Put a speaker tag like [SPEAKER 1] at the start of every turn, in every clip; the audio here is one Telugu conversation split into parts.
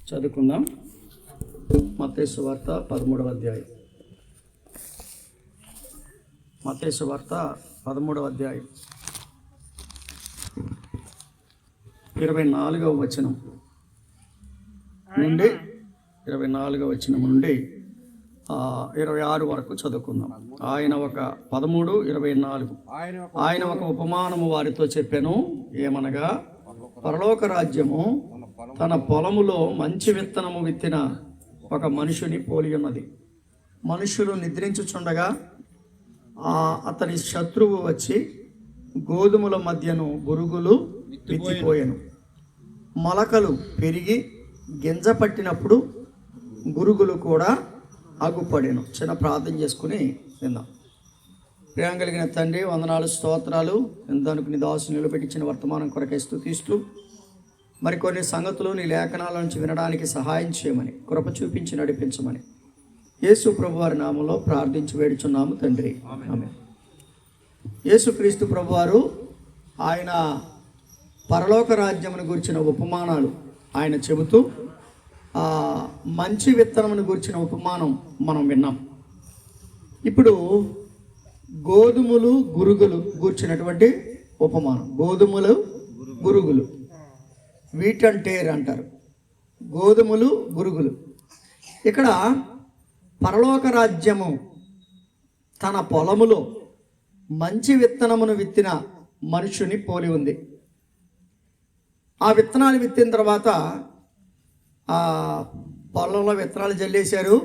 [SPEAKER 1] చదువుకుందాం. మత్తయి సువార్త 13వ అధ్యాయం. మత్తయి సువార్త 13వ అధ్యాయం 24వ వచనం నుండి 24వ వచనం నుండి 26 వరకు చదువుకుందాం. ఆయన ఒక 13, 24 ఆయన ఒక ఉపమానము వారితో చెప్పెను. ఏమనగా, పరలోక రాజ్యము తన పొలములో మంచి విత్తనము విత్తిన ఒక మనుషుని పోలి ఉన్నది. మనుషులు నిద్రించుచుండగా అతని శత్రువు వచ్చి గోధుమల మధ్యను గురుగులు విత్తిపోయెను. మొలకలు పెరిగి గింజ పట్టినప్పుడు గురుగులు కూడా అగుపడెను. చిన్న ప్రార్థన చేసుకుని విందాం. ప్రేమ కలిగిన తండ్రి, వందనాలు, స్తోత్రాలు. ఎంతనుకు నీ దాసు నిలబెట్టించిన వర్తమానం కొరకై స్తుతిస్తూ మరికొన్ని సంగతులు నీ లేఖనాల నుంచి వినడానికి సహాయం చేయమని, కృప చూపించి నడిపించమని యేసు ప్రభువారి నామంలో ప్రార్థించి వేడుచున్నాము తండ్రి, ఆమేన్. యేసుక్రీస్తు ప్రభువారు ఆయన పరలోక రాజ్యమును గురించిన ఉపమానాలు ఆయన చెబుతూ మంచి విత్తనమును గురించిన ఉపమానం మనం విన్నాం. ఇప్పుడు గోధుమలు గురుగులు గూర్చినటువంటి ఉపమానం. గోధుమలు గురుగులు, వీట్ అండ్ టేర్ అంటారు. గోధుమలు గురుగులు. ఇక్కడ పరలోక రాజ్యము తన పొలములో మంచి విత్తనమును విత్తిన మనుషుని పోలి ఉంది. ఆ విత్తనాలు విత్తిన తర్వాత ఆ పొలంలో విత్తనాలు జల్లేశారు.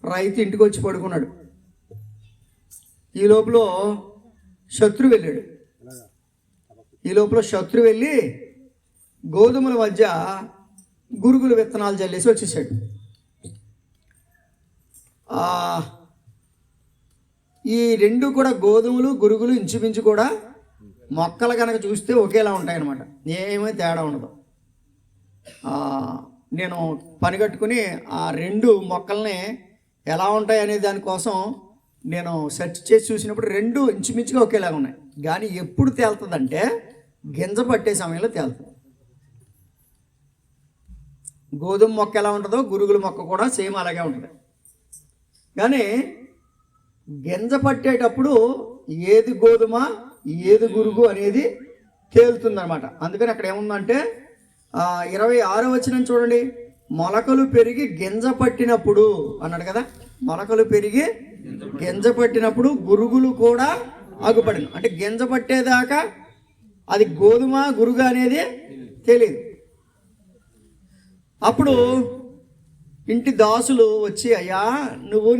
[SPEAKER 1] రైతు ఇంటికి వచ్చి పడుకున్నాడు. ఈ లోపల శత్రు వెళ్ళి గోధుమల మధ్య గురుగుల విత్తనాలు జల్లేసి వచ్చేసాడు. ఈ రెండు కూడా గోధుమలు గురుగులు ఇంచుమించు కూడా మొక్కలు కనుక చూస్తే ఒకేలా ఉంటాయన్నమాట. ఏమీ తేడా ఉండదు. నేను పని కట్టుకుని ఆ రెండు మొక్కల్ని ఎలా ఉంటాయి అనే దానికోసం నేను సెర్చ్ చేసి చూసినప్పుడు రెండు ఇంచుమించుగా ఒకేలాగా ఉన్నాయి. కానీ ఎప్పుడు తేలుతుందంటే గింజ పట్టే సమయంలో తేలుతుంది. గోధుమ మొక్క ఎలా ఉంటుందో గురుగుల మొక్క కూడా సేమ్ అలాగే ఉంటుంది. కానీ గింజ పట్టేటప్పుడు ఏది గోధుమ ఏది గురుగు అనేది తేలుతుందన్నమాట. అందుకని అక్కడ ఏముందంటే 26వ వచనం చూడండి. మొలకలు పెరిగి గింజ పట్టినప్పుడు అన్నాడు కదా. మొలకలు పెరిగి గింజ పట్టినప్పుడు గురుగులు కూడా అగుపడిన. అంటే గింజ పట్టేదాకా అది గోధుమ గురుగు అనేది తెలియదు. అప్పుడు ఇంటి దాసులు వచ్చి, అయ్యా నువ్వు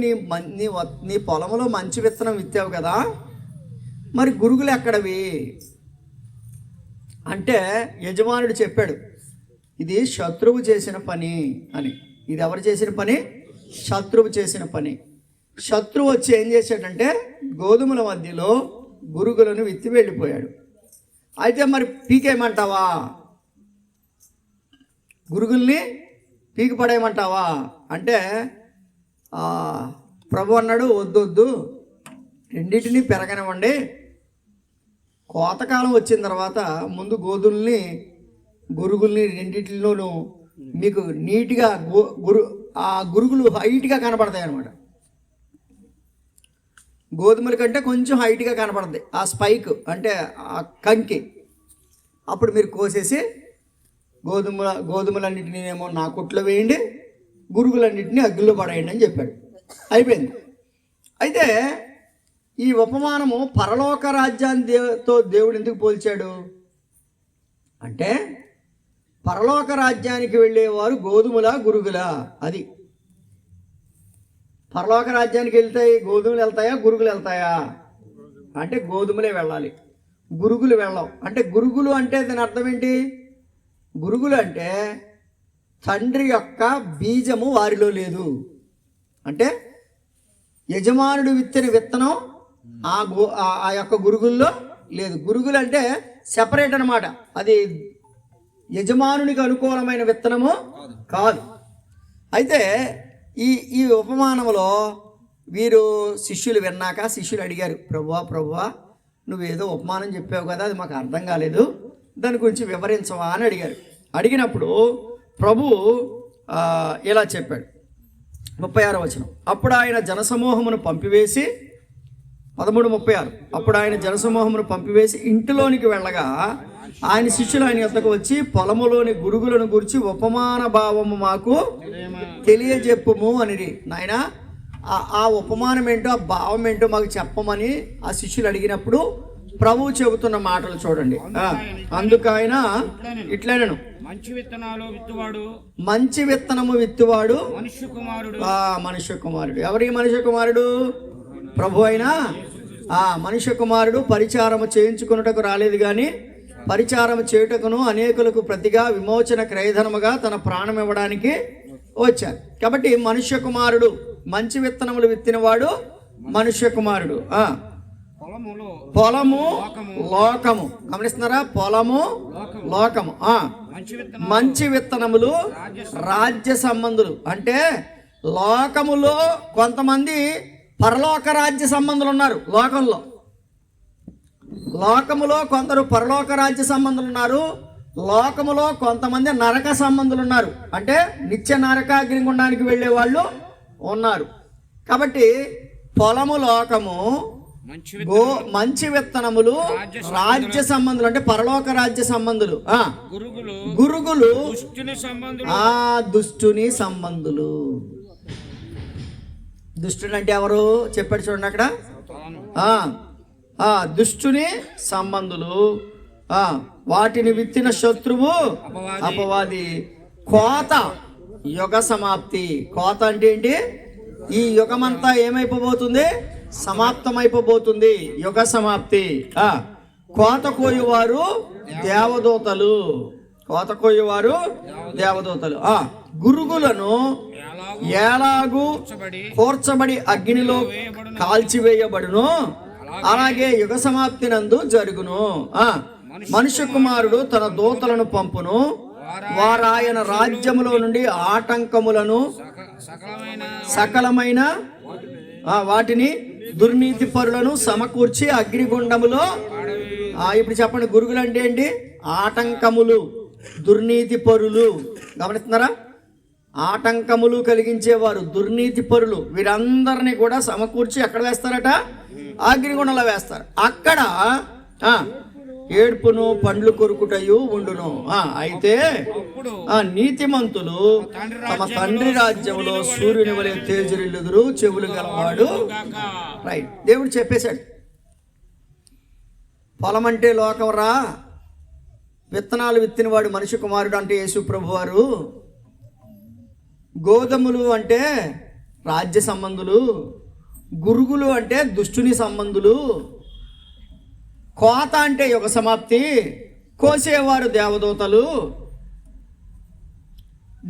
[SPEAKER 1] నీ పొలంలో మంచి విత్తనం విత్తావు కదా, మరి గురుగులు ఎక్కడవి అంటే యజమానుడు చెప్పాడు, ఇది శత్రువు చేసిన పని అని. ఇది ఎవరు చేసిన పని? శత్రువు చేసిన పని. శత్రువు వచ్చి ఏం చేశాడంటే గోధుమల మధ్యలో గురుగులను విత్తి వెళ్ళిపోయాడు. అయితే మరి పీకేయమంటావా? గురుగుల్ని పీకి పడేయమంటావా అంటే ప్రభు అన్నాడు, వద్దు, రెండింటినీ పెరగనివ్వండి. కోతకాలం వచ్చిన తర్వాత ముందు గోధుల్ని గురుగుల్ని రెండింటిలోనూ మీకు నీట్గా ఆ గురుగులు హైట్గా కనపడతాయి అన్నమాట. గోధుమల కంటే కొంచెం హైట్గా కనపడుతుంది ఆ స్పైక్, అంటే ఆ కంకి. అప్పుడు మీరు కోసేసి గోధుమలన్నింటినీ ఏమో నా కుట్లో వేయండి, గురుగులన్నింటినీ అగ్గిలో పడేయండి అని చెప్పాడు. అయిపోయింది. అయితే ఈ ఉపమానము పరలోక రాజ్యాన్ని దేవుడు ఎందుకు పోల్చాడు అంటే, పరలోక రాజ్యానికి వెళ్ళేవారు గోధుమల గురుగుల. అది పరలోక రాజ్యానికి వెళ్తాయి గోధుమలు వెళ్తాయా గురుగులు వెళ్తాయా అంటే గోధుమలే వెళ్ళాలి, గురుగులు వెళ్ళవు. అంటే గురుగులు అంటే దాని అర్థం ఏంటి? గురుగులు అంటే తండ్రి యొక్క బీజము వారిలో లేదు. అంటే యజమానుడు విత్తిన విత్తనం ఆ యొక్క గురుగుల్లో లేదు. గురుగులు అంటే సెపరేట్ అన్నమాట. అది యజమానునికి అనుకూలమైన విత్తనము కాదు. అయితే ఈ ఉపమానంలో వీరు శిష్యులు విన్నాక శిష్యులు అడిగారు, ప్రభువా నువ్వేదో ఉపమానం చెప్పావు కదా, అది మాకు అర్థం కాలేదు, దాని గురించి వివరించవా అని అడిగారు. అడిగినప్పుడు ప్రభు ఇలా చెప్పాడు. 36వ వచనం, అప్పుడు ఆయన జనసమూహమును పంపివేసి 13:36 అప్పుడు ఆయన జనసమూహమును పంపివేసి ఇంటిలోనికి వెళ్ళగా ఆయన శిష్యులు ఆయన యొద్దకు వచ్చి పొలములోని గురుగులను గురించి ఉపమాన భావము మాకు తెలియజెప్పుము అనిరి. నాయన ఆ ఉపమానం ఏంటో ఆ భావం ఏంటో మాకు చెప్పమని ఆ శిష్యులు అడిగినప్పుడు ప్రభువు చెబుతున్న మాటలు చూడండి. అందుకు ఆయన ఇట్లనెను, మంచి విత్తనము విత్తువాడు మనుష్య కుమారుడు. ఎవరి మనుష్య కుమారుడు? ప్రభు అయినా మనుష్య కుమారుడు పరిచారము చేయించుకున్నటకు రాలేదు కానీ పరిచారము చేయుటకును అనేకులకు ప్రతిగా విమోచన క్రయధనముగా తన ప్రాణం ఇవ్వడానికి వచ్చారు. కాబట్టి మనుష్య కుమారుడు, మంచి విత్తనములు విత్తినవాడు మనుష్య కుమారుడు. పొలము లోకము, గమనిస్తున్నారా? పొలము లోకము. మంచి విత్తనములు రాజ్య సంబంధులు. అంటే లోకములో కొంతమంది పరలోక రాజ్య సంబంధులు ఉన్నారు. లోకములో కొందరు పరలోక రాజ్య సంబంధులు ఉన్నారు. లోకములో కొంతమంది నరక సంబంధులు ఉన్నారు. అంటే నిత్య నరకాగ్నిగుండానికి వెళ్ళే వాళ్ళు ఉన్నారు. కాబట్టి పొలము లోకము, మంచి విత్తనములు రాజ్య సంబంధులు, అంటే పరలోక రాజ్య సంబంధులు. గురుగులు దుష్టుని సంబంధులు. దుష్టుడు అంటే ఎవరు చెప్పాడు చూడండి అక్కడ. దుష్టుని సంబంధులు. వాటిని విత్తిన శత్రువు అపవాది. కోత యుగ సమాప్తి. కోత అంటే ఏంటి? ఈ యుగమంతా ఏమైపోబోతుంది? సమాప్తమైపోబోతుంది. యుగ సమాప్తి. కోత కోయువారు దేవదూతలు. కోత కోయువారు దేవదూతలు. గురుగులను ఎలాగూ కూర్చబడి అగ్నిలో కాల్చివేయబడును అలాగే యుగ సమాప్తి నందు జరుగును. మనుష్య కుమారుడు తన దూతలను పంపును, వారు ఆయన రాజ్యములో నుండి ఆటంకములను సకలమైన వాటిని దుర్నీతి పరులను సమకూర్చి అగ్నిగుండములో. ఇప్పుడు చెప్పండి, గురుగులు అంటే ఏంటి? ఆటంకములు, దుర్నీతి పరులు. గమనిస్తున్నారా? ఆటంకములు కలిగించేవారు దుర్నీతి పరులు. వీరందరినీ కూడా సమకూర్చి ఎక్కడ వేస్తారట? అగ్నిగుండంలో వేస్తారు. అక్కడ ఏడ్పును పండ్లు కొరుకుటయు ఉండును. అయితే నీతిమంతులు తమ తండ్రి రాజ్యంలో సూర్యుని వలె తేజరిల్లుదురు. చెవులు గలవాడు. రైట్, దేవుడు చెప్పేశాడు. పొలం అంటే లోకవరా, విత్తనాలు విత్తినవాడు మనిషి కుమారుడు అంటే యేసు ప్రభువారు. గోధుమలు అంటే రాజ్య సంబంధులు, గురుగులు అంటే దుష్టుని సంబంధులు, కోత అంటే యుగ సమాప్తి, కోసేవారు దేవదూతలు.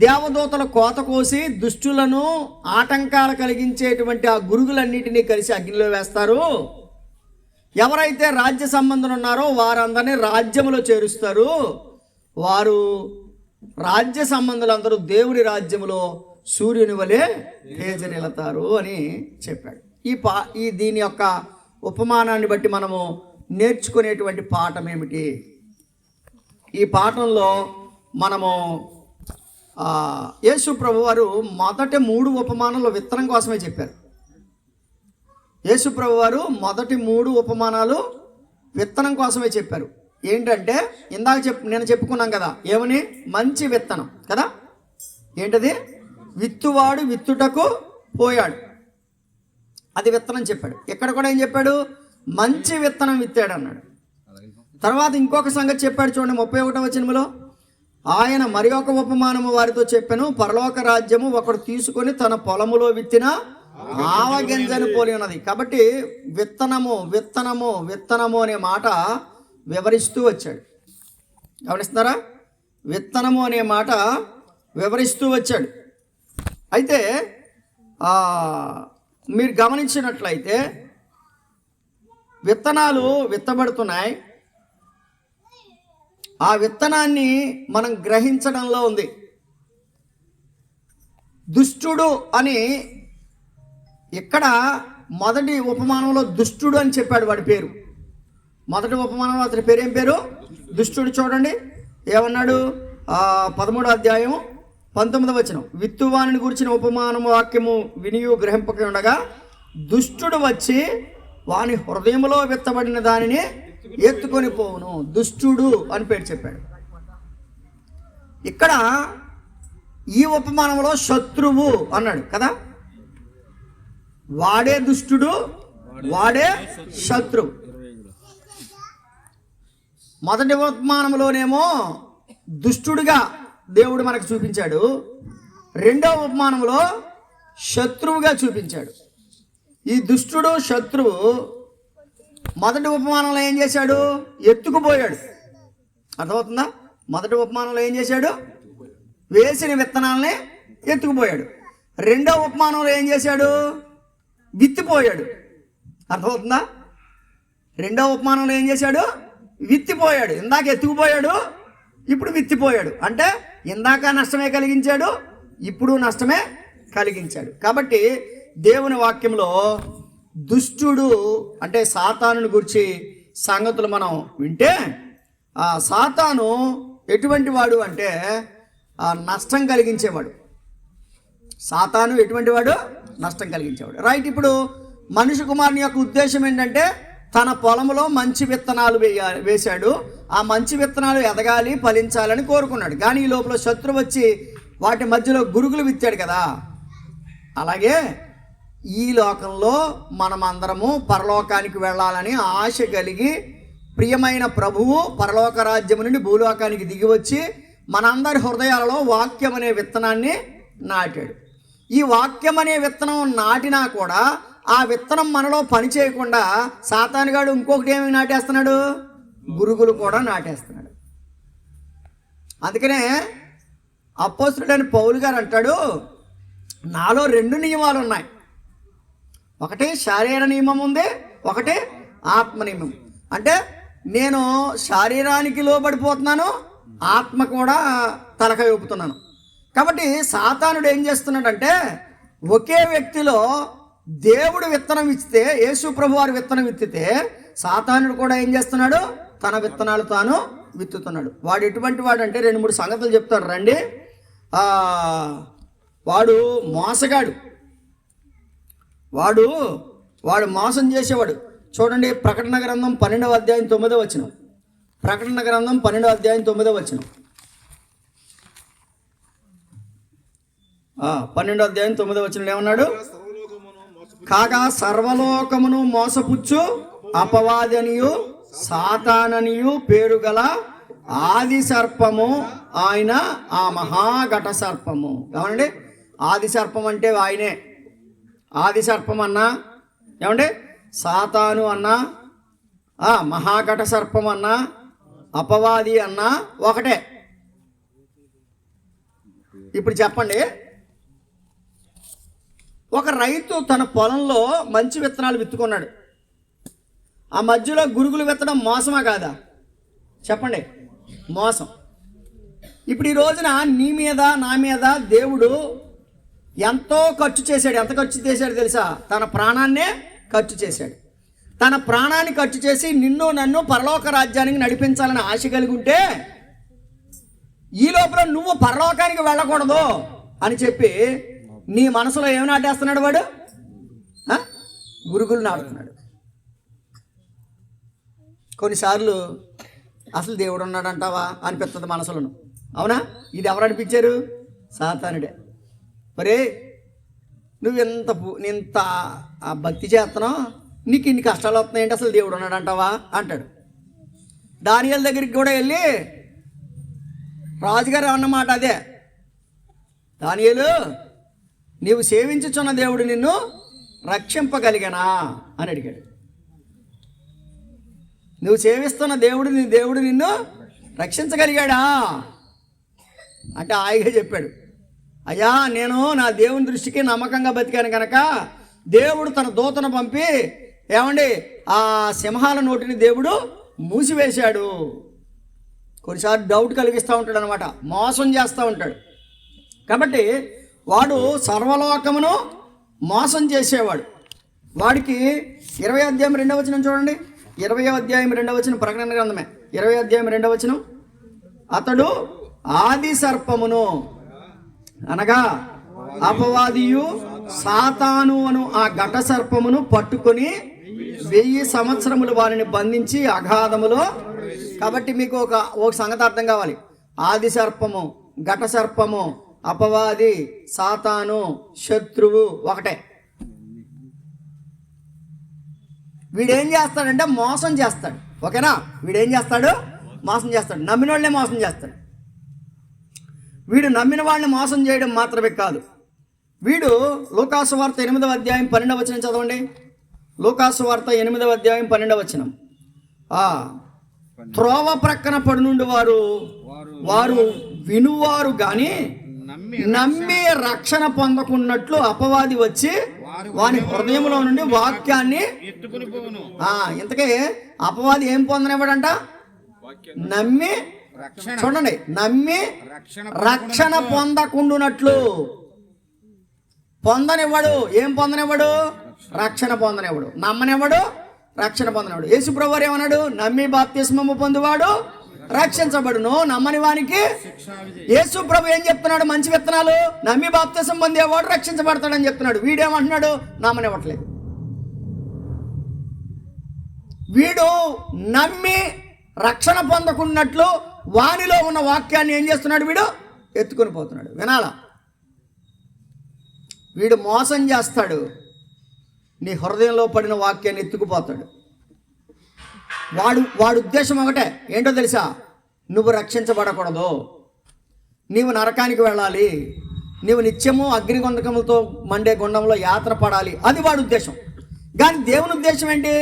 [SPEAKER 1] దేవదూతల కోత కోసి దుష్టులను ఆటంకాలు కలిగించేటువంటి ఆ గురుగులన్నిటినీ కలిసి అగ్నిలో వేస్తారు. ఎవరైతే రాజ్య సంబంధులు ఉన్నారో వారందరినీ రాజ్యములో చేరుస్తారు. వారు రాజ్య సంబంధులందరూ దేవుడి రాజ్యములో సూర్యుని వలె తేజరిల్లుతారు అని చెప్పాడు. ఈ దీని యొక్క ఉపమానాన్ని బట్టి మనము నేర్చుకునేటువంటి పాఠం ఏమిటి? ఈ పాఠంలో మనము యేసు ప్రభువారు మొదటి 3 ఉపమానాలు విత్తనం కోసమే చెప్పారు. యేసు ప్రభువారు మొదటి 3 ఉపమానాలు విత్తనం కోసమే చెప్పారు. ఏంటంటే ఇందాక నేను చెప్పుకున్నాం కదా, ఏమని? మంచి విత్తనం కదా. ఏంటది? విత్తువాడు విత్తుటకు పోయాడు, అది విత్తనం చెప్పాడు. ఇక్కడ కూడా ఏం చెప్పాడు? మంచి విత్తనం విత్తాడు అన్నాడు. తర్వాత ఇంకొక సంగతి చెప్పాడు చూడండి, 31వ వచనంలో. ఆయన మరి ఒక ఉపమానము వారితో చెప్పాను, పరలోక రాజ్యము ఒకడు తీసుకొని తన పొలములో విత్తిన ఆవగింజను పోలి ఉన్నది. కాబట్టి విత్తనము విత్తనము విత్తనము అనే మాట వివరిస్తూ వచ్చాడు. గమనిస్తున్నారా? విత్తనము అనే మాట వివరిస్తూ వచ్చాడు. అయితే మీరు గమనించినట్లయితే విత్తనాలు విత్తబడుతున్నాయి. ఆ విత్తనాన్ని మనం గ్రహించడంలో ఉంది. దుష్టుడు అని ఇక్కడ మొదటి ఉపమానంలో దుష్టుడు అని చెప్పాడు వాడి పేరు. మొదటి ఉపమానంలో అతని పేరు ఏం పేరు? దుష్టుడు. చూడండి ఏమన్నాడు, 13వ అధ్యాయం 19వ వచనం, విత్తువానిని గురించిన ఉపమానము వాక్యము వినియు గ్రహింపక ఉండగా దుష్టుడు వచ్చి వాని హృదయంలో విత్తబడిన దానిని ఎత్తుకొని పోవును. దుష్టుడు అని పేరు చెప్పాడు. ఇక్కడ ఈ ఉపమానంలో శత్రువు అన్నాడు కదా, వాడే దుష్టుడు, వాడే శత్రువు. మొదటి ఉపమానంలోనేమో దుష్టుడిగా దేవుడు మనకు చూపించాడు, రెండవ ఉపమానంలో శత్రువుగా చూపించాడు. ఈ దుష్టుడు శత్రువు మొదటి ఉపమానంలో ఏం చేశాడు? ఎత్తుకుపోయాడు. అర్థమవుతుందా? మొదటి ఉపమానంలో ఏం చేశాడు? వేసిన విత్తనాలని ఎత్తుకుపోయాడు. రెండవ ఉపమానంలో ఏం చేశాడు? విత్తిపోయాడు. అర్థమవుతుందా? రెండవ ఉపమానంలో ఏం చేశాడు? విత్తిపోయాడు. ఇందాక ఎత్తుకుపోయాడు, ఇప్పుడు విత్తిపోయాడు. అంటే ఇందాక నష్టమే కలిగించాడు, ఇప్పుడు నష్టమే కలిగించాడు. కాబట్టి దేవుని వాక్యంలో దుష్టుడు అంటే సాతానుని గురించి సంగతులు మనం వింటే, ఆ సాతాను ఎటువంటి వాడు అంటే నష్టం కలిగించేవాడు. సాతాను ఎటువంటి వాడు? నష్టం కలిగించేవాడు. రైట్. ఇప్పుడు మనిషి కుమారుని యొక్క ఉద్దేశం ఏంటంటే తన పొలంలో మంచి విత్తనాలు వేశాడు. ఆ మంచి విత్తనాలు ఎదగాలి, ఫలించాలని కోరుకున్నాడు. కానీ ఈ లోపల శత్రువు వచ్చి వాటి మధ్యలో గురుగులు విత్తాడు కదా. అలాగే ఈ లోకంలో మనమందరము పరలోకానికి వెళ్ళాలని ఆశ కలిగి ప్రియమైన ప్రభువు పరలోక రాజ్యము నుండి భూలోకానికి దిగి వచ్చి మనందరి హృదయాలలో వాక్యం అనే విత్తనాన్ని నాటాడు. ఈ వాక్యం అనే విత్తనం నాటినా కూడా ఆ విత్తనం మనలో పని చేయకుండా సాతానుగాడు ఇంకొకటి ఏమి నాటేస్తున్నాడు? గురుగులు కూడా నాటేస్తున్నాడు. అందుకనే అపోస్తలుడైన పౌలు గారు అంటాడు, నాలో 2 నియమాలు ఉన్నాయి. ఒకటి శారీర నియమం ఉంది, ఒకటి ఆత్మ నియమం. అంటే నేను శారీరానికి లోబడిపోతున్నాను, ఆత్మ కూడా తలకాయ ఊపుతున్నాను. కాబట్టి సాతానుడు ఏం చేస్తున్నాడంటే ఒకే వ్యక్తిలో దేవుడు విత్తనం ఇస్తే, యేసు ప్రభు వారి విత్తనం విత్తితే, సాతానుడు కూడా ఏం చేస్తున్నాడు? తన విత్తనాలు తాను విత్తుతున్నాడు. వాడు ఎటువంటి వాడు అంటే 2-3 సంగతులు చెప్తాడు రండి. వాడు మోసగాడు, వాడు మోసం చేసేవాడు. చూడండి, ప్రకటన గ్రంథం 12వ అధ్యాయం 9వ వచనం. ప్రకటన గ్రంథం 12వ అధ్యాయం 9వ వచనం. 12వ అధ్యాయం 9వ వచనం ఏమన్నాడు? కాగా సర్వలోకమును మోసపుచ్చు అపవాదనియు సాతాననియు పేరు గల ఆది సర్పము ఆయన, ఆ మహాఘట సర్పము. ఏమండి? ఆది సర్పం అంటే ఆయనే. ఆది సర్పం అన్నా, ఏమండి, సాతాను అన్నా, మహాఘట సర్పం అన్నా, అపవాది అన్నా ఒకటే. ఇప్పుడు చెప్పండి, ఒక రైతు తన పొలంలో మంచి విత్తనాలు విత్తుకున్నాడు. ఆ మధ్యలో గురుగులు విత్తడం మోసమా కాదా? చెప్పండి, మోసం. ఇప్పుడు ఈ రోజున నీ మీద నా మీద దేవుడు ఎంతో ఖర్చు చేశాడు. ఎంత ఖర్చు చేశాడు తెలుసా? తన ప్రాణాన్నే ఖర్చు చేశాడు. తన ప్రాణాన్ని ఖర్చు చేసి నిన్ను నన్ను పరలోక రాజ్యానికి నడిపించాలని ఆశ కలిగి ఉంటే, ఈ లోపల నువ్వు పరలోకానికి వెళ్ళకూడదు అని చెప్పి నీ మనసులో ఏమి నాటేస్తున్నాడు? వాడు గురుగులు నాటుతున్నాడు. కొన్నిసార్లు అసలు దేవుడు ఉన్నాడంటావా అనిపిస్తుంది మనసులను. అవునా? ఇది ఎవరు అనిపించారు? సాతానుడే. మరే నువ్వు ఇంత భక్తి చేస్తున్నావు, నీకు ఇన్ని కష్టాలు వస్తున్నాయంటే అసలు దేవుడు ఉన్నాడంటావా అంటాడు. దానియేలు దగ్గరికి కూడా వెళ్ళి రాజుగారు అన్నమాట అదే, దానియేలు నీవు సేవించుచున్న దేవుడు నిన్ను రక్షింపగలిగానా అని అడిగాడు. నువ్వు సేవిస్తున్న దేవుడు నిన్ను రక్షించగలిగాడా అంటే హాయిగా చెప్పాడు, అయ్యా నేను నా దేవుని దృష్టికి నమ్మకంగా బతికాను కనుక దేవుడు తన దూతను పంపి ఏమండి ఆ సింహాల నోటిని దేవుడు మూసివేశాడు. కొన్నిసార్లు డౌట్ కలిగిస్తూ ఉంటాడు అనమాట, మోసం చేస్తూ ఉంటాడు. కాబట్టి వాడు సర్వలోకమును మోసం చేసేవాడు. వాడికి 20వ అధ్యాయం 2వ వచనం చూడండి. 20వ అధ్యాయం 2వ వచనం, ప్రకటన గ్రంథమే 20వ అధ్యాయం 2వ వచనం. అతడు ఆది సర్పమును, అనగా అపవాదియు సాతాను అను ఆ ఘట సర్పమును పట్టుకొని 1000 సంవత్సరములు వారిని బంధించి అగాధములో. కాబట్టి మీకు ఒక సంగతి అర్థం కావాలి. ఆది సర్పము, ఘట సర్పము, అపవాది, సాతాను, శత్రువు ఒకటే. వీడేం చేస్తాడంటే మోసం చేస్తాడు. ఓకేనా? వీడేం చేస్తాడు? మోసం చేస్తాడు. నమ్మిన వాళ్ళనే మోసం చేస్తాడు. వీడు నమ్మిన వాళ్ళని మోసం చేయడం మాత్రమే కాదు, వీడు లూకాసు వార్త 8వ అధ్యాయం 12వ వచనం చదవండి. లూకాసు వార్త 8వ అధ్యాయం 12వ వచనం. త్రోవ ప్రక్కన పడినుండి వారు వినువారు గాని నమ్మి రక్షణ పొందకున్నట్లు అపవాది వచ్చి వాని హృదయంలో నుండి వాక్యాన్ని ఇంతకీ అపవాది ఏం పొందనివ్వడంట? నమ్మి, చూడండి, నమ్మి రక్షణ పొందకుండునట్లు పొందనివ్వడు. ఏం పొందనివ్వడు? రక్షణ పొందనివ్వడు. నమ్మనివ్వడు, రక్షణ పొందనివ్వడు. యేసు ప్రభువారు ఏమన్నాడు? నమ్మి బాప్తిస్మము పొందువాడు రక్షించబడును, నమ్మని వానికి. యేసు ప్రభు ఏం చెప్తున్నాడు? మంచి విత్తనాలు నమ్మి బాప్తిసం పొందేవాడు రక్షించబడతాడని చెప్తున్నాడు. వీడేమంటున్నాడు? నమ్మనివ్వట్లేదు. వీడు నమ్మి రక్షణ పొందకున్నట్లు వానిలో ఉన్న వాక్యాన్ని ఏం చేస్తున్నాడు? వీడు ఎత్తుకొని పోతున్నాడు. వినాలా? వీడు మోసం చేస్తాడు. నీ హృదయంలో పడిన వాక్యాన్ని ఎత్తుకుపోతాడు. వాడు ఉద్దేశం ఒకటే. ఏంటో తెలుసా? నువ్వు రక్షించబడకూడదు, నీవు నరకానికి వెళ్ళాలి, నీవు నిత్యము అగ్నిగొండకములతో మండే గుండంలో యాత్ర పడాలి. అది వాడి ఉద్దేశం. కానీ దేవుని ఉద్దేశం ఏంటి?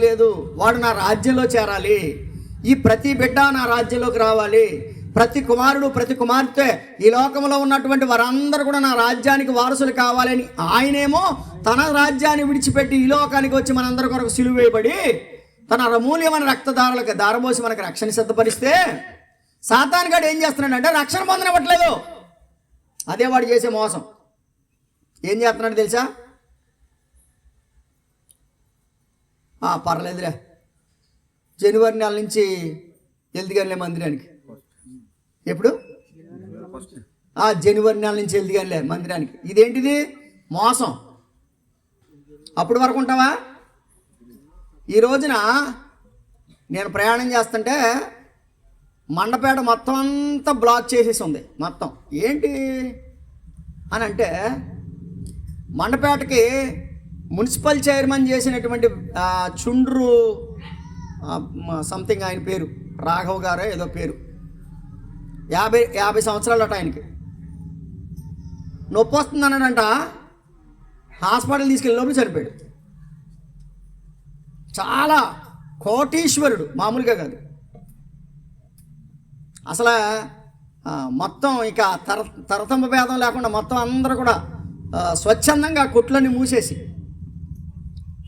[SPEAKER 1] లేదు, వాడు నా రాజ్యంలో చేరాలి, ఈ ప్రతి బిడ్డ నా రాజ్యంలోకి రావాలి, ప్రతి కుమారుడు ప్రతి కుమార్తె ఈ లోకంలో ఉన్నటువంటి వారందరూ కూడా నా రాజ్యానికి వారసులు కావాలని ఆయనేమో తన రాజ్యాన్ని విడిచిపెట్టి ఈ లోకానికి వచ్చి మనందరి కొరకు సిలువ వేయబడి తన అమూల్యమైన రక్తధారలకు దారబోసి మనకు రక్షణ సిద్ధపరిస్తే సాతాను గాడు ఏం చేస్తున్నాడంటే రక్షణ పొందనివ్వట్లేదు. అదే వాడు చేసే మోసం. ఏం చేస్తున్నాడు తెలుసా? పర్లేదులే, జనవరి నెల నుంచి వెళ్దిగానిలే మందిరానికి. ఎప్పుడు? జనవరి నెల నుంచి వెళ్దిగానిలే మందిరానికి. ఇదేంటిది? మోసం. అప్పుడు వరకు ఉంటావా? ఈ రోజున నేను ప్రయాణం చేస్తుంటే మండపేట మొత్తం అంతా బ్లాక్ చేసేసి ఉంది మొత్తం. ఏంటి అని అంటే, మండపేటకి మున్సిపల్ చైర్మన్ చేసినటువంటి చుండ్రు సంథింగ్, ఆయన పేరు రాఘవ్ గారో ఏదో పేరు, 50 సంవత్సరాలు అట ఆయనకి. నొప్పి వస్తుంది అన్నాడంట. హాస్పిటల్ తీసుకెళ్ళి లోపల చనిపోయాడు. చాలా కోటీశ్వరుడు, మామూలుగా కాదు అసలు. మొత్తం ఇక తరతమ భేదం లేకుండా మొత్తం అందరూ కూడా స్వచ్ఛందంగా కొట్లన్నీ మూసేసి.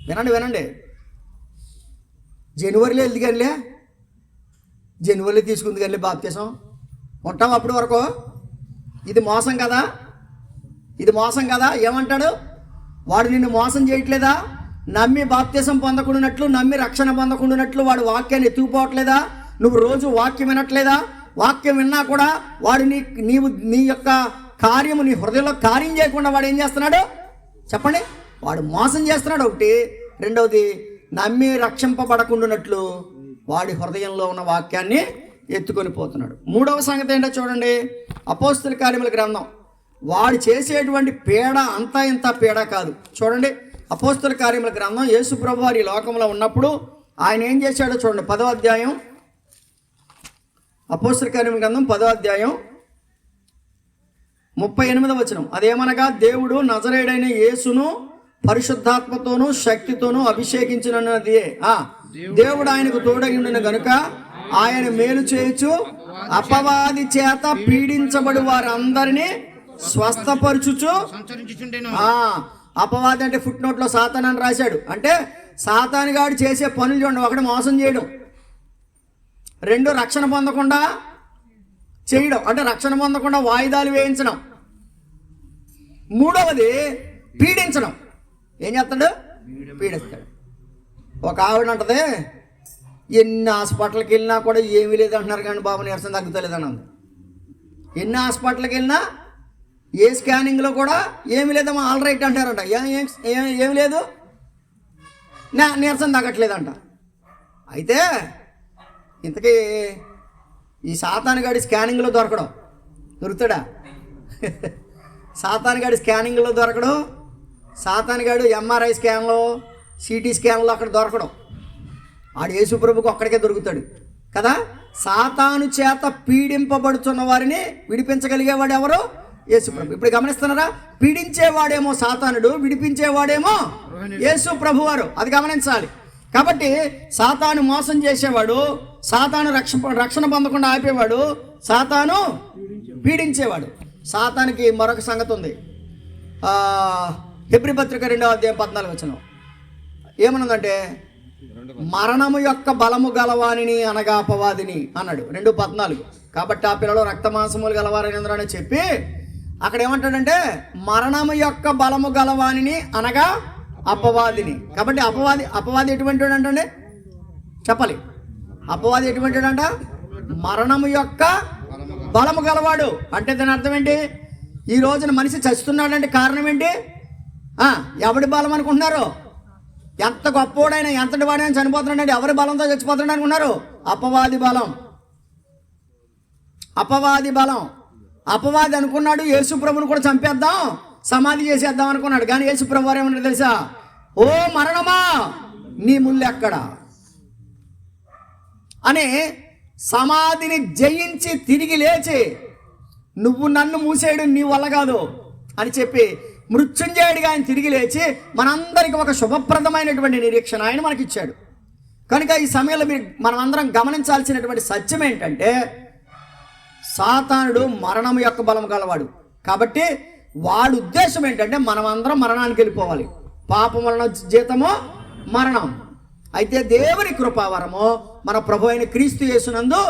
[SPEAKER 1] వినండి, జనవరిలో వెళ్ది కానిలే, జనవరిలో తీసుకుంది కానీ బాప్తీసం. ఉంటాం అప్పటి వరకు. ఇది మోసం కదా, ఇది మోసం కదా. ఏమంటాడు వాడు? నిన్ను మోసం చేయట్లేదా? నమ్మి బాప్తీసం పొందకుండానట్లు, నమ్మి రక్షణ పొందకుండానట్లు వాడు వాక్యాన్ని ఎత్తుకుపోవట్లేదా? నువ్వు రోజు వాక్యం వినట్లేదా? వాక్యం విన్నా కూడా వాడు నీ యొక్క కార్యము నీ హృదయంలో కార్యం చేయకుండా వాడు ఏం చేస్తున్నాడు చెప్పండి? వాడు మోసం చేస్తున్నాడు. ఒకటి. రెండవది, నమ్మి రక్షింపబడకుండానట్లు వాడి హృదయంలో ఉన్న వాక్యాన్ని ఎత్తుకొని పోతున్నాడు. మూడవ సంగతి ఏంటో చూడండి. అపోస్తల కార్యముల గ్రంథం. వాడు చేసేటువంటి పీడ అంతా ఇంత పీడ కాదు. చూడండి, అపోస్తల కార్యముల గ్రంథం. యేసు ప్రభు వారి లోకంలో ఉన్నప్పుడు ఆయన ఏం చేశాడో చూడండి. 10వ అధ్యాయం, అపోస్తల కార్యముల గ్రంథం 10వ అధ్యాయం 38వ వచనం. అదేమనగా, దేవుడు నజరేయుడైన యేసును పరిశుద్ధాత్మతోనూ శక్తితోనూ అభిషేకించినదే. దేవుడు ఆయనకు తోడగిండిన గనుక ఆయన మేలు చేయొచ్చు, అపవాది చేత పీడించబడి వారందరినీ స్వస్థపరచుచు. అపవాది అంటే ఫుట్ నోట్లో సాతాను అని రాశాడు. అంటే సాతాను గాడు చేసే పనులు చూడండి. ఒకటి, మోసం చేయడం. 2, రక్షణ పొందకుండా చేయడం, అంటే రక్షణ పొందకుండా వాయిదాలు వేయించడం. 3వది, పీడించడం. ఏం చేస్తాడు? పీడిస్తాడు. ఒక ఆవిడ అంటది, ఎన్ని హాస్పిటల్కి వెళ్ళినా కూడా ఏమీ లేదంటున్నారు కానీ బాబు నీరసం తగ్గుతలేదని అంది. ఎన్ని హాస్పిటల్కి వెళ్ళినా ఏ స్కానింగ్లో కూడా ఏమి లేదమ్మా ఆల్ రైట్ అంటారంట. ఏమి లేదు, నీరసం తగ్గట్లేదంట. అయితే ఇంతకీ ఈ సాతానుగాడి స్కానింగ్లో దొరుకుతాడా? సాతానుగాడి స్కానింగ్లో దొరకడు. సాతానుగాడు ఎంఆర్ఐ స్కాన్లో, సిటీ స్కాన్లో అక్కడ దొరకడం. ఆడు యేసుప్రభుకు ఒక్కడికే దొరుకుతాడు కదా. సాతాను చేత పీడింపబడుతున్న వారిని విడిపించగలిగేవాడు ఎవరు? యేసుప్రభు. ఇప్పుడు గమనిస్తున్నారా? పీడించేవాడేమో సాతానుడు, విడిపించేవాడేమో యేసుప్రభు వారు. అది గమనించాలి. కాబట్టి సాతాను మోసం చేసేవాడు, సాతాను రక్షణ పొందకుండా ఆపేవాడు, సాతాను పీడించేవాడు. సాతానికి మరొక సంగతి ఉంది. హెబ్రీ పత్రిక 2వ అధ్యాయం 14వ వచనం ఏమన్నదంటే, మరణము యొక్క బలము గలవానిని అనగా అపవాదిని అన్నాడు. 2:14. కాబట్టి ఆ పిల్లలు రక్తమాంసములు గలవారని చెప్పి అక్కడ ఏమంటాడంటే, మరణము యొక్క బలము గలవానిని అనగా అపవాదిని. కాబట్టి అపవాది ఎటువంటి వాడు అంటే చెప్పాలి. అపవాది ఎటువంటి వాడంట? మరణము యొక్క బలము గలవాడు. అంటే దాని అర్థం ఏంటి? ఈ రోజున మనిషి చస్తున్నాడంటే కారణం ఏంటి? ఎవడి బలం అనుకుంటున్నారు? ఎంత గొప్పోడైనా, ఎంతటి వాడైనా చనిపోతున్నాడంటే ఎవరి బలంతో చచ్చిపోతున్నాడు అనుకున్నారు? అపవాది బలం. అపవాది బలం. అపవాది అనుకున్నాడు యేసుప్రభుని కూడా చంపేద్దాం, సమాధి చేసేద్దాం అనుకున్నాడు. కానీ యేసుప్రభు వారు ఏమన్నాడు తెలుసా? ఓ మరణమా, నీ ముళ్ళు ఎక్కడ అని సమాధిని జయించి తిరిగి లేచి, నువ్వు నన్ను మూసేయడం నీ వల్ల కాదు అని చెప్పి మృత్యుంజయుడిగా ఆయన తిరిగి లేచి మనందరికీ ఒక శుభప్రదమైనటువంటి నిరీక్షణ ఆయన మనకిచ్చాడు. కనుక ఈ సమయంలో మనం అందరం గమనించాల్సినటువంటి సత్యం ఏంటంటే, సాతానుడు మరణం యొక్క బలం గలవాడు. కాబట్టి వాడి ఉద్దేశం ఏంటంటే మనమందరం మరణానికి వెళ్ళిపోవాలి. పాపం వలన జీతము మరణం. అయితే దేవుని కృపావరము మన ప్రభు అయిన క్రీస్తు యేసునందు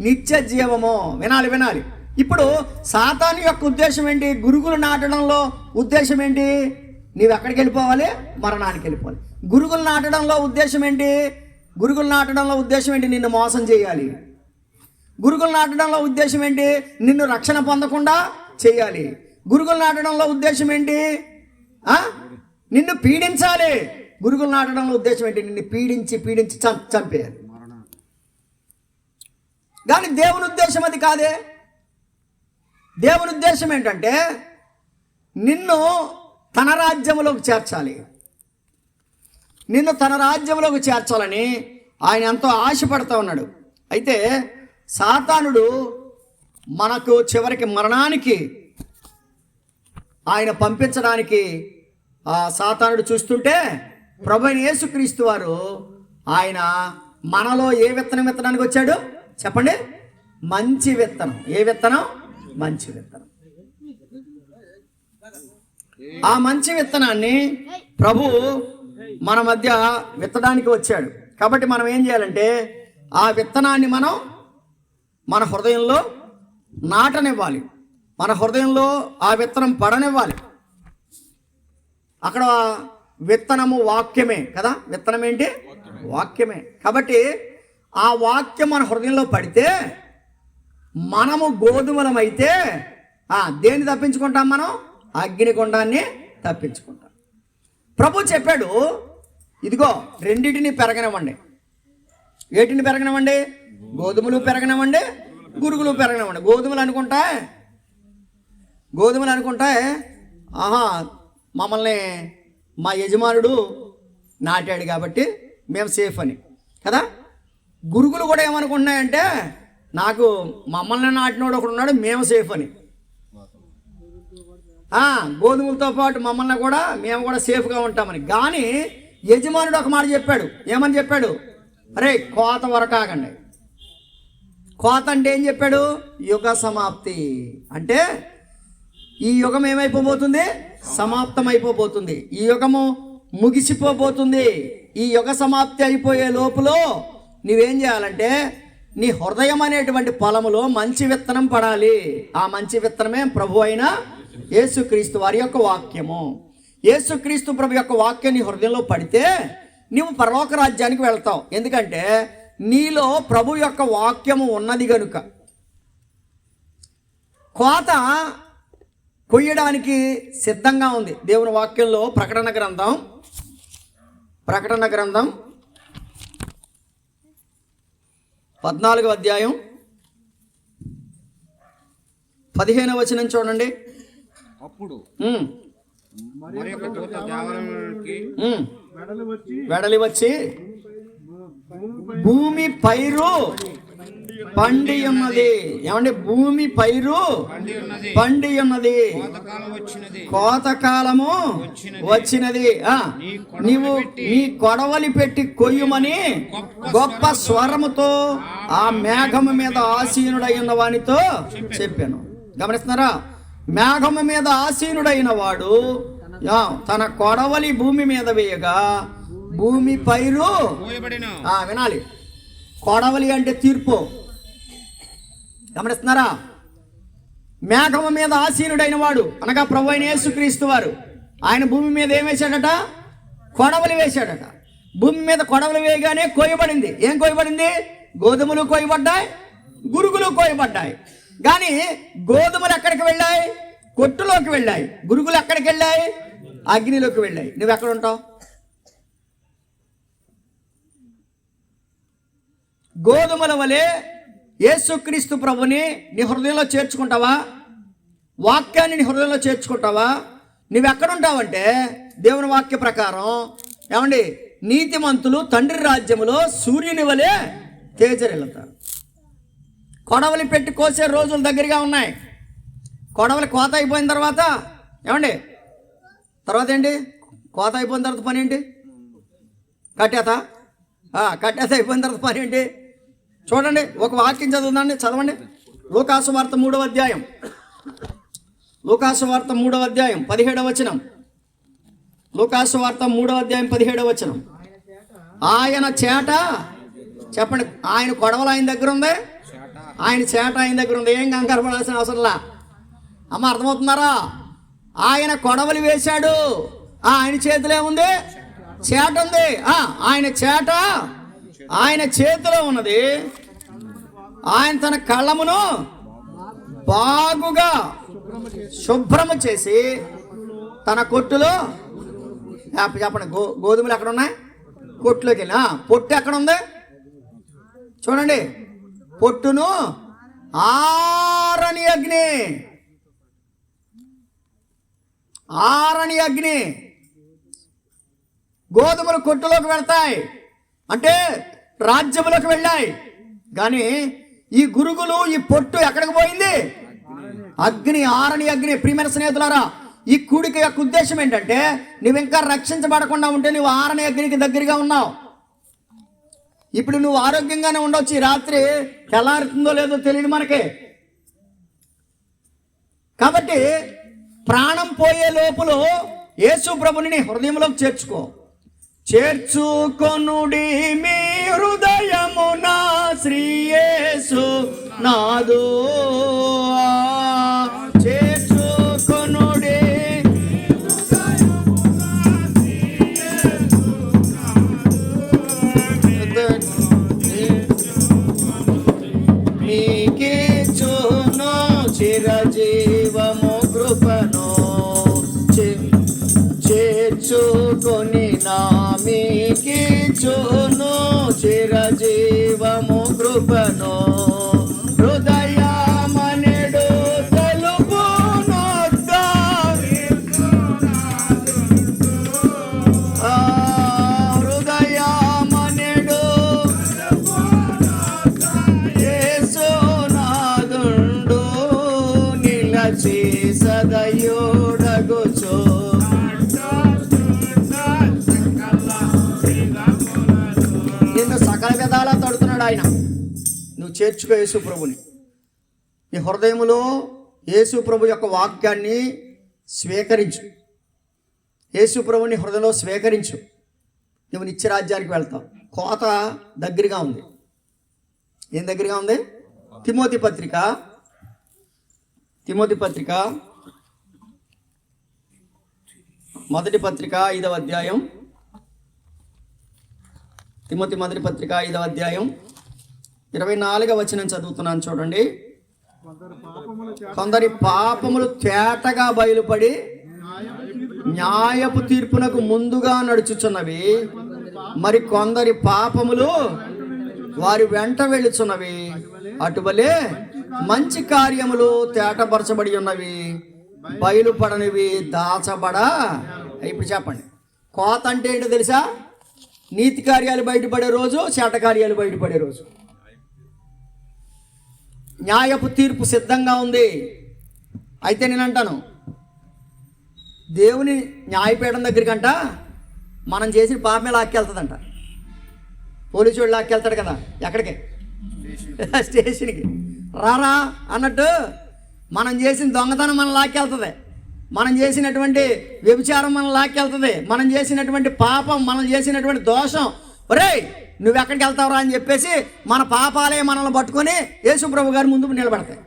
[SPEAKER 1] నిత్య జీవము. వినాలి. ఇప్పుడు సాతాను యొక్క ఉద్దేశం ఏంటి? గురుగులు నాటడంలో ఉద్దేశం ఏంటి? నీవు ఎక్కడికి వెళ్ళిపోవాలి? మరణానికి వెళ్ళిపోవాలి. గురుగులు నాటడంలో ఉద్దేశం ఏంటి? నిన్ను మోసం చేయాలి. గురుగులు నాటడంలో ఉద్దేశం ఏంటి? నిన్ను రక్షణ పొందకుండా చేయాలి. గురుగులు నాటడంలో ఉద్దేశం ఏంటి? నిన్ను పీడించాలి. గురుగులు నాటడంలో ఉద్దేశం ఏంటి? నిన్ను పీడించి చంపేయాలి. కానీ దేవుని ఉద్దేశం అది కాదే. దేవుని ఉద్దేశం ఏంటంటే నిన్ను తన రాజ్యంలోకి చేర్చాలి. నిన్ను తన రాజ్యంలోకి చేర్చాలని ఆయన ఎంతో ఆశపడుతూ ఉన్నాడు. అయితే సాతానుడు మనకు చివరికి మరణానికి ఆయన పంపించడానికి సాతానుడు చూస్తుంటే, ప్రభువైన యేసుక్రీస్తు వారు ఆయన మనలో ఏ విత్తనం విత్తడానికి వచ్చాడు చెప్పండి? మంచి విత్తనం. ఏ విత్తనం? మంచి విత్తనం. ఆ మంచి విత్తనాన్ని ప్రభు మన మధ్య విత్తడానికి వచ్చాడు. కాబట్టి మనం ఏం చేయాలంటే ఆ విత్తనాన్ని మనం మన హృదయంలో నాటనివ్వాలి. మన హృదయంలో ఆ విత్తనం పడనివ్వాలి. అక్కడ విత్తనము వాక్యమే కదా. విత్తనం ఏంటి? వాక్యమే. కాబట్టి ఆ వాక్యం మన హృదయంలో పడితే మనము గోధుమలమైతే దేన్ని తప్పించుకుంటాం? మనం అగ్నిగుండాన్ని తప్పించుకుంటాం. ప్రభు చెప్పాడు, ఇదిగో రెండింటిని పెరగనివ్వండి. ఏటిని పెరగనివ్వండి? గోధుమలు పెరగనివ్వండి, గురుగులు పెరగనివ్వండి. గోధుమలు అనుకుంటే మమ్మల్ని మా యజమానుడు నాటాడు కాబట్టి మేము సేఫ్ అని కదా. గురుగులు కూడా ఏమనుకుంటున్నాయంటే, నాకు మమ్మల్ని నాటినోడు ఒకడు ఉన్నాడు, మేము సేఫ్ అని. గోధుమలతో పాటు మమ్మల్ని కూడా మేము కూడా సేఫ్గా ఉంటామని. కానీ యజమానుడు ఒక మాట చెప్పాడు. ఏమని చెప్పాడు? అరే కోత వరకు ఆగండి. కోత అంటే ఏం చెప్పాడు? యుగ సమాప్తి. అంటే ఈ యుగం ఏమైపోబోతుంది? సమాప్తం అయిపోబోతుంది. ఈ యుగము ముగిసిపోబోతుంది. ఈ యుగ సమాప్తి అయిపోయే లోపల నువ్వేం చేయాలంటే నీ హృదయం అనేటువంటి పొలములో మంచి విత్తనం పడాలి. ఆ మంచి విత్తనమే ప్రభు అయిన యేసుక్రీస్తు వారి యొక్క వాక్యము. యేసుక్రీస్తు ప్రభు యొక్క వాక్యం నీ హృదయంలో పడితే నీవు పరలోక రాజ్యానికి వెళ్తావు. ఎందుకంటే నీలో ప్రభు యొక్క వాక్యము ఉన్నది గనుక. కోత కొయ్యడానికి సిద్ధంగా ఉంది. దేవుని వాక్యంలో ప్రకటన గ్రంథం 14వ అధ్యాయం 15వ వచనం చూడండి.
[SPEAKER 2] అప్పుడు
[SPEAKER 1] వెడలి వచ్చి భూమి పైరు పండి ఉన్నది. ఏమండి? భూమి పైరు పండి ఉన్నది, కోతకాలము వచ్చినది. నీవు నీ కొడవలి పెట్టి కొయ్యుమని గొప్ప స్వరముతో ఆ మేఘము మీద ఆసీనుడై ఉన్న వానితో చెప్పాను. గమనిస్తున్నారా? మేఘము మీద ఆసీనుడైన వాడు తన కొడవలి భూమి మీద వేయగా భూమి పైరు వినాలి. కొడవలి అంటే తీర్పు. గమనిస్తున్నారా? మేఘము మీద ఆసీనుడైన వాడు అనగా ప్రభువైన యేసుక్రీస్తు వారు ఆయన భూమి మీద ఏం వేశాడట? కొడవలి వేశాడట. భూమి మీద కొడవలి వేయగానే కోయబడింది. ఏం కోయబడింది? గోధుమలు కోయబడ్డాయి, గురుగులు కోయబడ్డాయి. కానీ గోధుమలు ఎక్కడికి వెళ్ళాయి? కొట్టులోకి వెళ్ళాయి. గురుగులు ఎక్కడికి వెళ్ళాయి? అగ్నిలోకి వెళ్ళాయి. నువ్వు ఎక్కడ ఉంటావు? గోధుమల వలె యేసుక్రీస్తు ప్రభుని నీ హృదయంలో చేర్చుకుంటావా? వాక్యాన్ని నీ హృదయంలో చేర్చుకుంటావా? నువ్వెక్కడుంటావంటే దేవుని వాక్య ప్రకారం ఏమండి, నీతిమంతులు తండ్రి రాజ్యములో సూర్యుని వలె తేజరిల్లుతారు. కొడవలి పెట్టి కోసే రోజులు దగ్గరగా ఉన్నాయి. కొడవలి కోత అయిపోయిన తర్వాత ఏమండి, తర్వాత ఏంటి? కోత అయిపోయిన తర్వాత పని ఏంటి? కట్టేత అయిపోయిన తర్వాత పని ఏంటి? చూడండి, ఒక వాక్యం చదువుదండి, చదవండి. లూకాసు వార్త 3వ అధ్యాయం 17వ వచనం. లూకాసు వార్త 3వ అధ్యాయం 17వ వచనం. ఆయన చేట, చెప్పండి, ఆయన కొడవలు ఆయన దగ్గర ఉంది, ఆయన చేట ఆయన దగ్గర ఉంది. ఏం కంగారు పడాల్సిన అవసరంలా. అమ్మ, అర్థమవుతున్నారా? ఆయన కొడవలి వేశాడు, ఆయన చేతిలో ఏముంది? చేట ఉంది. ఆయన చేట ఆయన చేతిలో ఉన్నది. ఆయన తన కళ్ళమును బాగుగా శుభ్రము చేసి తన కొట్టులో, చెప్పండి, గోధుమలు ఎక్కడ ఉన్నాయి? కొట్టులోకి వెళ్ళి. పొట్టు ఎక్కడ ఉంది? చూడండి, పొట్టును ఆరని అగ్ని గోధుమలు కొట్టులోకి వెళ్తాయి అంటే రాజ్యములోకి వెళ్ళాయి. కానీ ఈ గురుగులు, ఈ పొట్టు ఎక్కడికి పోయింది? అగ్ని, ఆరని అగ్ని. ప్రియమైన స్నేహితులారా, ఈ కూడిక యొక్క ఉద్దేశం ఏంటంటే నువ్వు ఇంకా రక్షించబడకుండా ఉంటే నువ్వు ఆరని అగ్నికి దగ్గరగా ఉన్నావు. ఇప్పుడు నువ్వు ఆరోగ్యంగానే ఉండొచ్చు, ఈ రాత్రి తెల్లారుతుందో లేదో తెలియదు మనకి. కాబట్టి ప్రాణం పోయే లోపల యేసు ప్రభుని హృదయంలోకి చేర్చుకొనుడి మీ హృదయమున శ్రీ యేసు నాదు. చేర్చుకొనుడి మీకిచ్చును చిరజీవము కృపను. చేర్చుకొని నామీకిచ్చును చిరజీవము కృపను. హృదయమనెడు తెలుపునొద్ద హృదయమనెడు యేసునాదుండు నిలచి సదయుడగుచు. సకల విధాలా తడుతున్నాడు ఆయన. నువ్వు చేర్చుకో యేసు ప్రభుని. నీ హృదయములో యేసు ప్రభు యొక్క వాక్యాన్ని స్వీకరించు. యేసు ప్రభుని హృదయంలో స్వీకరించు. నువ్వు నిత్యరాజ్యానికి వెళ్తావు. కోత దగ్గరగా ఉంది. ఏం దగ్గరగా ఉంది? తిమోతి పత్రిక మొదటి పత్రిక 5వ అధ్యాయం. తిమోతి మొదటి పత్రిక 5వ అధ్యాయం 24వ వచనం చదువుతున్నాను, చూడండి. కొందరి పాపములు తేటగా బయలుపడి న్యాయపు తీర్పునకు ముందుగా నడుచుచున్నవి, మరి కొందరి పాపములు వారి వెంట వెళ్ళుచున్నవి. అటువలే మంచి కార్యములు తేటపరచబడి ఉన్నవి, బయలుపడనివి దాచబడా. ఇప్పుడు చెప్పండి, కోత అంటే ఏంటో తెలుసా? నీతి కార్యాలు బయటపడే రోజు, చేట కార్యాలు బయటపడే రోజు. న్యాయపు తీర్పు సిద్ధంగా ఉంది. అయితే నేను అంటాను, దేవుని న్యాయపీఠం దగ్గరికంట మనం చేసిన పాపమే లాక్కెళ్తుందంట. పోలీసు వాడు లాక్కెళ్తాడు కదా, ఎక్కడికి? స్టేషన్కి. రారా అన్నట్టు మనం చేసిన దొంగతనం మనం లాక్కెళ్తుంది, మనం చేసినటువంటి వ్యభిచారం మనం లాక్కెళ్తుంది, మనం చేసినటువంటి పాపం, మనం చేసినటువంటి దోషం, ఒరేయ్ నువ్వు ఎక్కడికి వెళ్తావురా అని చెప్పేసి మన పాపాలే మనల్ని పట్టుకొని యేసుప్రభు గారి ముందు నిలబడతాయి.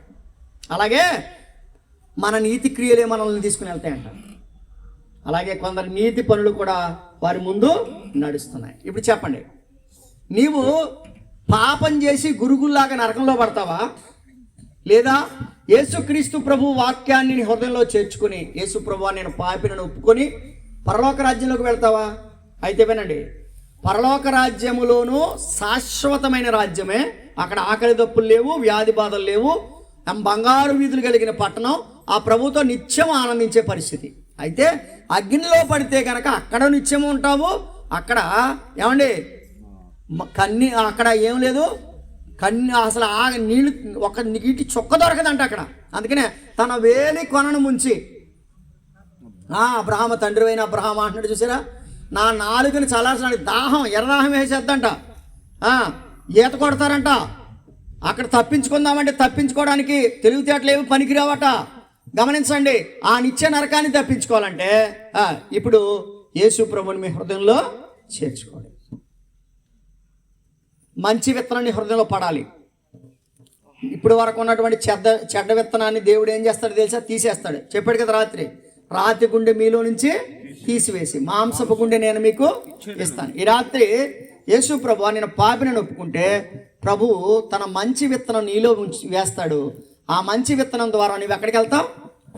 [SPEAKER 1] అలాగే మన నీతి క్రియలే మనల్ని తీసుకుని వెళ్తాయంట. అలాగే కొందరు నీతి పనులు కూడా వారి ముందు నడుస్తున్నాయి. ఇప్పుడు చెప్పండి, నీవు పాపం చేసి గురుగుల్లాగా నరకంలో పడతావా, లేదా యేసుక్రీస్తు ప్రభు వాక్యాన్ని నీ హృదయంలో చేర్చుకుని యేసు ప్రభు నేను పాపినని ఒప్పుకొని పరలోక రాజ్యంలోకి వెళ్తావా? అయితే వినండి, పరలోక రాజ్యములోనూ శాశ్వతమైన రాజ్యమే. అక్కడ ఆకలి దప్పులు లేవు, వ్యాధి బాధలు లేవు, బంగారు వీధులు కలిగిన పట్టణం, ఆ ప్రభుతో నిత్యం ఆనందించే పరిస్థితి. అయితే అగ్నిలో పడితే కనుక అక్కడ నిత్యం ఉంటావు. అక్కడ ఏమండి కన్ని, అక్కడ ఏం లేదు, కన్ని అసలు ఆ నీళ్ళు ఒక నీటి చుక్క దొరకదంట అక్కడ. అందుకనే తన వేలి కొనను ముంచి అబ్రహాము తండ్రి అయిన అబ్రహాము అంటున్నాడు చూసారా, నా నాలుగుని చల్లార్చడానికి దాహం ఎర్రదాహం వేసేద్దంట. ఈత కొడతారంట. అక్కడ తప్పించుకుందామంటే తప్పించుకోవడానికి తెలివితేటలు ఏమి పనికిరావట. గమనించండి, ఆ నిత్య నరకాన్ని తప్పించుకోవాలంటే ఇప్పుడు యేసు ప్రభుని మీ హృదయంలో చేర్చుకోండి. మంచి విత్తనాన్ని హృదయంలో పడాలి. ఇప్పుడు వరకు ఉన్నటువంటి చెడ్డ విత్తనాన్ని దేవుడు ఏం చేస్తాడు తెలుసా? తీసేస్తాడు. చెప్పాడు కదా రాతి గుండె మీలో నుంచి తీసివేసి మాంసపు గుండె నేను మీకు ఇస్తాను. ఈ రాత్రి యేసు ప్రభు నేను పాపిని ఒప్పుకుంటే ప్రభువు తన మంచి విత్తనం నీలో వేస్తాడు. ఆ మంచి విత్తనం ద్వారా నువ్వు ఎక్కడికి వెళ్తావు?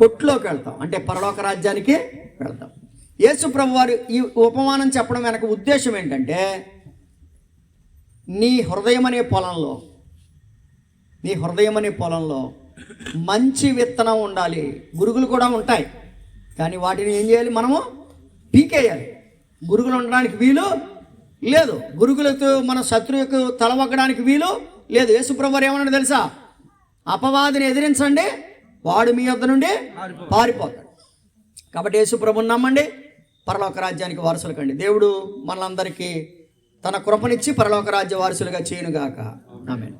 [SPEAKER 1] కొట్లోకి వెళ్తావు, అంటే పరలోక రాజ్యానికి వెళ్తావు. యేసు ప్రభు వారు ఈ ఉపమానం చెప్పడం వెనక ఉద్దేశం ఏంటంటే, నీ హృదయం అనే పొలంలో మంచి విత్తనం ఉండాలి. గురుగులు కూడా ఉంటాయి, కానీ వాటిని ఏం చేయాలి? మనము పీకేయాలి. గురుగులు ఉండడానికి వీలు లేదు, గురుగులతో మన శత్రువుకు తలవగ్గడానికి వీలు లేదు. యేసుప్రభు వారు ఏమన్నాడు తెలుసా? అపవాదిని ఎదిరించండి, వాడు మీ యొద్ద నుండి పారిపోతాడు. కాబట్టి యేసుప్రభుని నమ్మండి, పరలోక రాజ్యానికి వారసులు కండి. దేవుడు మనందరికీ తన కృపనిచ్చి పరలోక రాజ్య వారసులుగా చేయనుగాక. ఆమేన్.